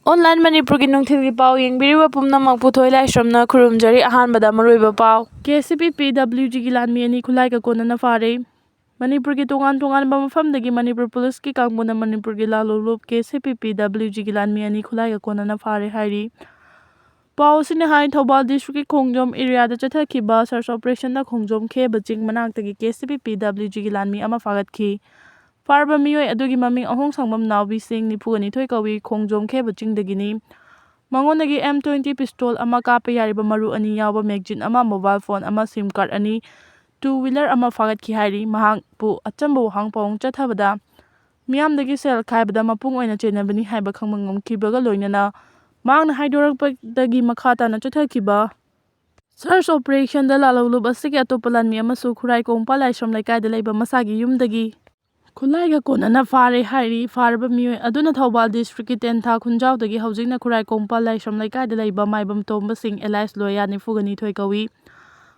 Online Manipur ki nungthil pau yengbiriwa pumnamak puthoi laisramna khurumjari ahanbada maruiba pau KCP PWG ki lanmi ani khulai ka konana fare Manipur ki tongan mafamdagi Manipur Police ki kangbuna Manipur ki lalolup KCP PWG ki lanmi ani khulai ka konana fare hairi pau sine hai Thobal district ki khongjom area da chathakiba search operation da khongjom khe baching manaktagi KCP PWG ki lanmi ama fagatki Sire Meeoi adugi maming ahong sangmam nawi sing nipugani thoi kawi khongjom khe baching dagini mangonagi M20 pistol ama kape yariba maru ani yawa magazine ama mobile phone ama sim card ani two-wheeler ama fagat ki hairi mahang pu achambo hang pong chathabada miyamdagi sel khaibada mapung oina chenabani haiba khangmangam kibaga loinana mangna haidorakpadagi makhata na chathakiba search operation da lalolub asigi atopalan mi amasu khurai kongpa laisram laikai da leiba masagi yumdagi Khulai ga konana fare hairi Sire Meeoi aduna Thobal district ki tentha khunjau dagi haujingna khurai kongpa laisram laikai da leiba maibam tomba sing Elias Loya ni fugani thoi kawi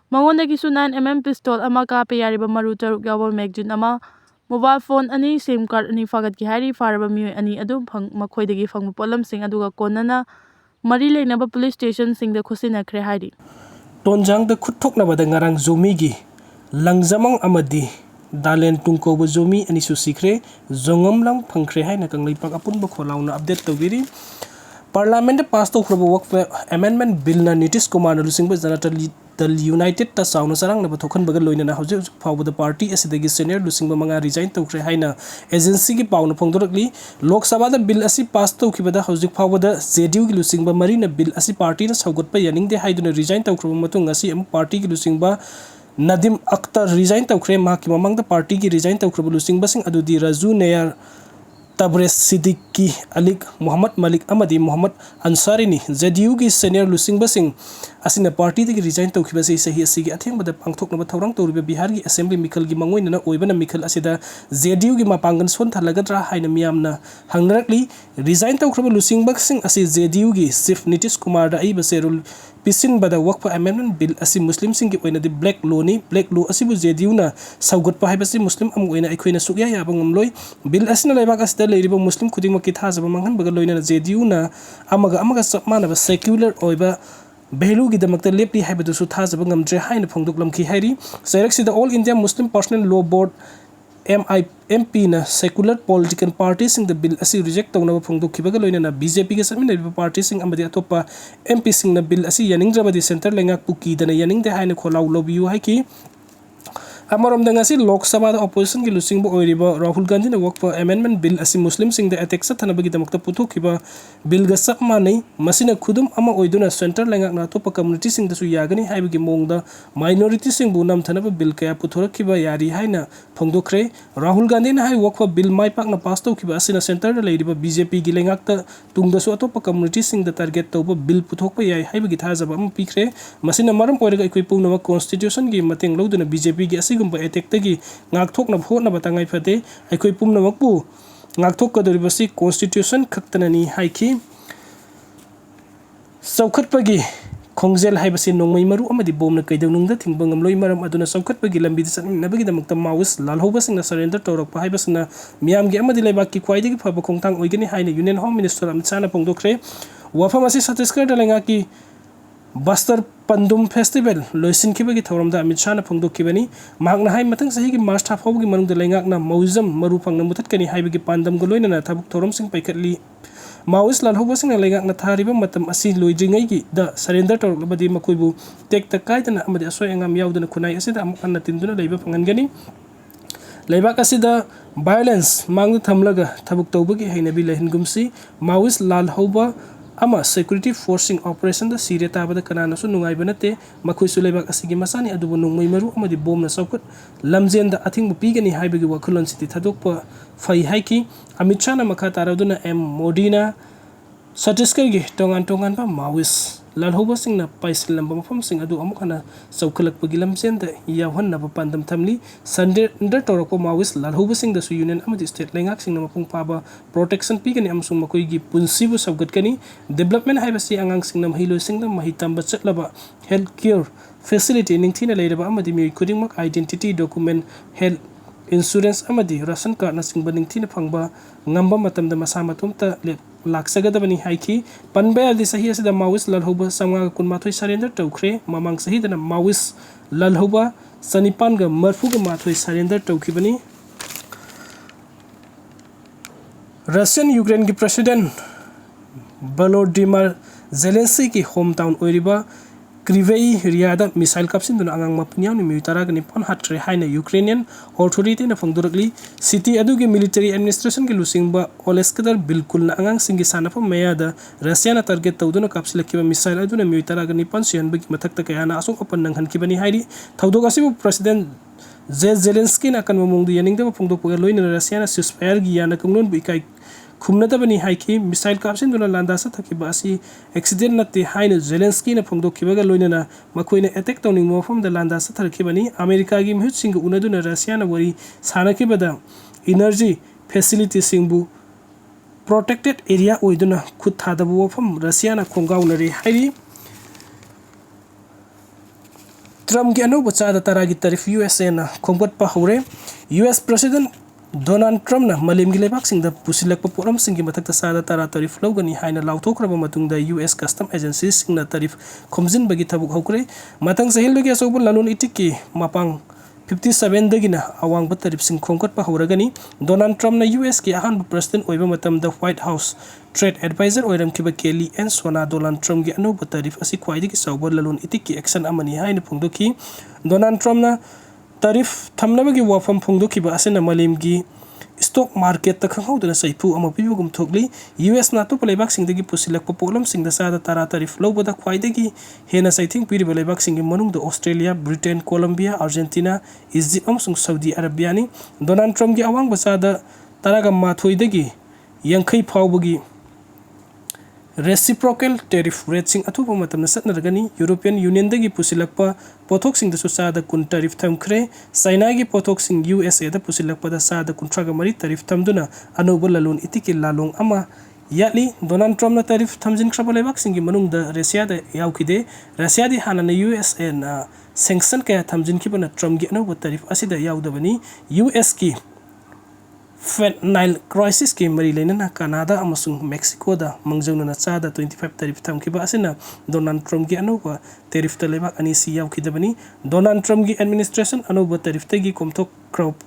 mangonda ki su 9mm pistol ama kape yariba maru taruk yawa magazine ama mobile phone ani sim card ani fagat ki hairi Sire Meeoi ani adu makhoi dagi phangma polam sing aduga konana mari leinaba police station sing da khusinakhre hairi Tonjang da khuthokna bada ngarang Zomi gi langjamang amadi Dalen tungko bo Zomi ani su Sikhre zongam lang phangkhre hai na kanglai pak apun bo kholauna update tawiri Parliament pass to khrobo work amendment bill na Nitish Kumar na lusing ba janata the United ta sauna sarang na bathokhan baga loina na hauju phawba the party asidagi senior lusing ba manga resign tawkhre hai na agency gi pawna phongdorakli Lok Sabha da bill asi pass to khibada hauju phawba da JDU gi lusing ba mari na bill asi party na saugot pa yaning de haiduna resign tawkhrobo matung asi am party gi lusing ba Nadim Akhtar resign tawkhre mahaki mamang da party ki resign tawkhrobo lusing basing adudi Raju Nayar Tabres Siddiqui Alik Muhammad Malik amadi Muhammad Ansari ni JDU ki senior lusing basing asina party de resign tawkhiba sei sahi asigi atheng bada pangthokna ba thorang tawriba Bihar gi assembly mikhal gi mangoina na oibana mikhal asida JDU gi mapangan son thalagadra haina miyamna hangnarakli resign tawkhrobo lusing basing asi JDU gi chief Nitish Kumar da ai baserul pisin bada wakfa amendment bill asi muslim sing gi oina di black law ni black law asibu JDU na saugot pa haibasi muslim am oina aikoina sukya ya bangamloi bill asina laibak asida leiriba muslim khuding ma ki thajaba manghan baga loina na JDU na amaga sapmana ba secular oiba Behlu gi damakta lepli haibadu su thajaba ngamdre haina phongdok lamki hairi sairak sida All India Muslim Personal Law Board MIMP na secular political parties sing the bill asi reject tawna ba phongdok khibaga loina na BJP ga samina ba party sing amadi atopa MP sing na bill asi yaning drabadi center lengak puki dana yaning de haina kholau lobiu haiki Amarom da ngasi Lok Sabha da opposition ki lusing bo oiriba Rahul Gandhi na wakfa amendment bill asi muslim sing da attack sa thana bagi damakta puthokhiba bill ga sakma nei masina khudum ama oiduna center lengak na topa community sing da su yagani haibagi mongda minority sing bu nam thana ba bill kaya puthorakhiba yari haina phongdokre Rahul Gandhi na hai wakfa bill mai pak na pass tawkhiba asina center da leiriba BJP gi lengak ta tungda su atopa community sing da target tawba bill puthokpa yai haibagi thajaba am pikre masina maram poiraga ikoi pungna constitution gi mateng loduna BJP gi asi attack tagi ngakthok na phona batangai phate aikoi pumna makpu ngakthok kadoribasi constitution khaktanani haiki saukhatpagi khongjel haibasi nongmai maru amadi bomna kaidawnungda thingbangam loi maram aduna saukhatpagi lambi da sanabagi damakta maoist lalhobasing na surrender tawrakpa haibasna miyamgi amadi laibakki khwaidagi phaba khongtang oigani haina union home minister amchana pongdokre wafamasi Chhattisgarh da lengaki Bastar Pandum Festival loisin kibagi thoramda Amit Shah na phongdokkibani mahakna hai matang sahi gi March half hobgi manungda lengakna mauzam marupang na muthatkani haibagi pandam goloina na thabuk thoram sing paikhatli Maoist lalhobasing na lengakna thariba matam asi loidringai gi da surrender tawrabadi makoibu tek takaidana amadi asoi angam yaudana khunai asida amukan na tinduna leiba phangangani leibak asida violence mangdu thamlaga thabuk tawbagi hainabi lahingumsi Maoist lalhoba ama security forcing operation da Sire tabada kanana su nungai banate makhoi su lebak asigi masani adubu nungmai maru amadi bom na saukut lamjen da athing pigani haibagi wakhulon siti thadokpa fai haiki Amit Shah na makha taraduna M Modina Chhattisgarh gi tongan pa Maoist lalhoba sing na paisil lamba mafam sing adu amukhana saukalakpagi lamjen da yawhan na pandam thamli surrender tawrakpa Maoist lalhoba sing da su union amadi state lengak sing na mapung paba protection pigani amsung makoi gi punsibu sabgatkani development haibasi angang sing na mahilo sing da mahitamba chatlaba health care facility ningthina leiraba amadi mi khudingmak identity document health insurance amadi ration card na singba ningthina phangba ngamba matamda masa matumta लाक्सगदबनी हाइकी पनबे अलि सही असिदा Maoist ललहौबा समगा कुनमाथोय surrender तौख्रे ममांग सहीदना माओइस्ट ललहौबा सनिपानगा मरफुगा माथोय सरेंडर तौखिबनी रशियन यूक्रेन की प्रेसिडेंट वोलोडिमिर जेलेंस्की की होम टाउन ओरिबा क्रिवेई रियादा मिसाइल कापसिन आंगांग मपनियाव नि मिउ तराग निपन हात्रे हाइना यूक्रेनियन अथॉरिटी न फंगदुरकली सिटी अदुगी मिलिटरी एडमिनिस्ट्रेशन की लुसिंगबा ओलेस्कदर बिल्कुल न आंगांग सिंगी सानाफम मयादा रशिया न टारगेट तौदुना कापसिलकिबा मिसाइल अदुना मिउ तराग निपन सियनबगी मथक्ता कयाना असों अपन नंगहनकिबनी हाइरी थौदोक असिबु प्रेसिडेंट जेलेंस्की न कनवा मोंगदु यनिंगदबा फंगदोकपगा लोइना रशिया न सिसफायर गी याना कंगलोन बिकाई खुमनदबनी हाइकी मिसाइल कापसिन लांदासा थकिबा असि एक्सीडेंट नते हाइना जेलेंस्की न फंगदोखिबगा लोइना मखोइना अटैक तौनिंग मफम द लांदासा थरखिबनी अमेरिका की मिहुतसिंग उनदुना रशिया न वरी सानखिबदा एनर्जी फैसिलिटी सिंगबु प्रोटेक्टेड एरिया ओइदुना खुद थादबु वफम रशिया न खोंगाउनरी हाइरी ट्रम्प की अनौब चादा तरागी तारीफ यूएसए न खोंगटपा हौरे यूएस प्रेसिडेंट डोनाल्ड ट्रम्प न मलेम की लेबाकसिंग द पुसिलकपा पोरमसिंग की मथक्ता सादा तरा तारीफ लौगनी हाइना लाउथोख्रबा मतुंगदा यूएस कस्टम एजेंसी सिंगना तारीफ खोमजिनबगी थबुक हौक्रे मतंग सहिलबगी असौब लालुन इटिककी मपांग 57 दगिना अवांग तारीफ सिंग खोंगटपा हौरगनी डोनाल्ड ट्रम्प न यूएस की अहान प्रेसिडेंट ओइबा मतम द व्हाइट हाउस ट्रेड एडवाइजर ओइरमखिबा केली एन सोना डोनाल्ड ट्रम्प की अनौब तारीफ असि ख्वाइदगी सौब लालुन इटिककी एक्शन अमनी हाइना फोंदोखी डोनाल्ड ट्रम्प न तारीफ थमनबगी वाफम फोंदोखिबा असिना मलेम की स्टॉक मार्केट खंगहौदना सैफु अमा पिबगुम थोकली यूएस नातो लेबाक सिंगदगी पुसिलकपा पोलम सिंगदा सादा तारा तारीफ लौबदा ख्वाइदगी हेना सैथिंग पिरिबा लेबाक सिंगी मनुंगदा Australia Britain Colombia Argentina Egypt अमसुंग सऊदी अरबियानी डोनाल्ड ट्रम्प की अवांग बसादा तारागा माथोइदगी यंखै फावबगी रेसिप्रोकल टेरिफ रेटसिंग अथुबा मतमना सतनरगनी यूरोपियन यूनियन दगी पुसिलकपा पोथोक्सिंग दसु सादा कुन तारीफ थमखरे चाइना की पोथोक्सिंग यूएसए दा पुसिलकपा दा सादा कुंट्रागा मरी तारीफ थमदुना अनौब लालुन इतिकी लालोंग अमा याली डोनाल्ड ट्रम्प न तारीफ थमजिनख्रबा लेबाकसिंग की मनुंग दा रशिया दा यावखिदे रशिया दी हाना यूएसए न सैंक्शन कया थमजिनखिबना ट्रम्प की अनौब तारीफ असिदा यावदबनी यूएस की फेंटाइल क्राइसिस की मरी लेना कनाडा अमसुंग मेक्सिको दा मंगजौना चादा 25 तारीफ थमखिबा असिना डोनाल्ड ट्रम्प की अनौब तारीफ ता लेबाक अनिसी यावखिदबनी डोनाल्ड ट्रम्प की एडमिनिस्ट्रेशन अनौब तारीफ तगी कोमथोक क्रॉप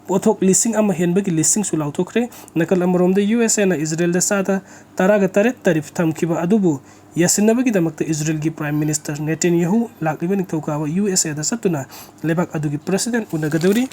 पोथोक लिसिंग अमा हेनबगी लिसिंग सु लाउथोखरे नकल अमरोमदा यूएसए न इजराइल दा सादा तारागा तारेत तारीफ थमखिबा अदुबु यासिनबगी दमकता इजराइल की प्राइम मिनिस्टर नेतन्याहू लाक्लिबा निथौकाबा यूएसए दा सत्तुना लेबाक अदुगी प्रेसिडेंट उनगदौरी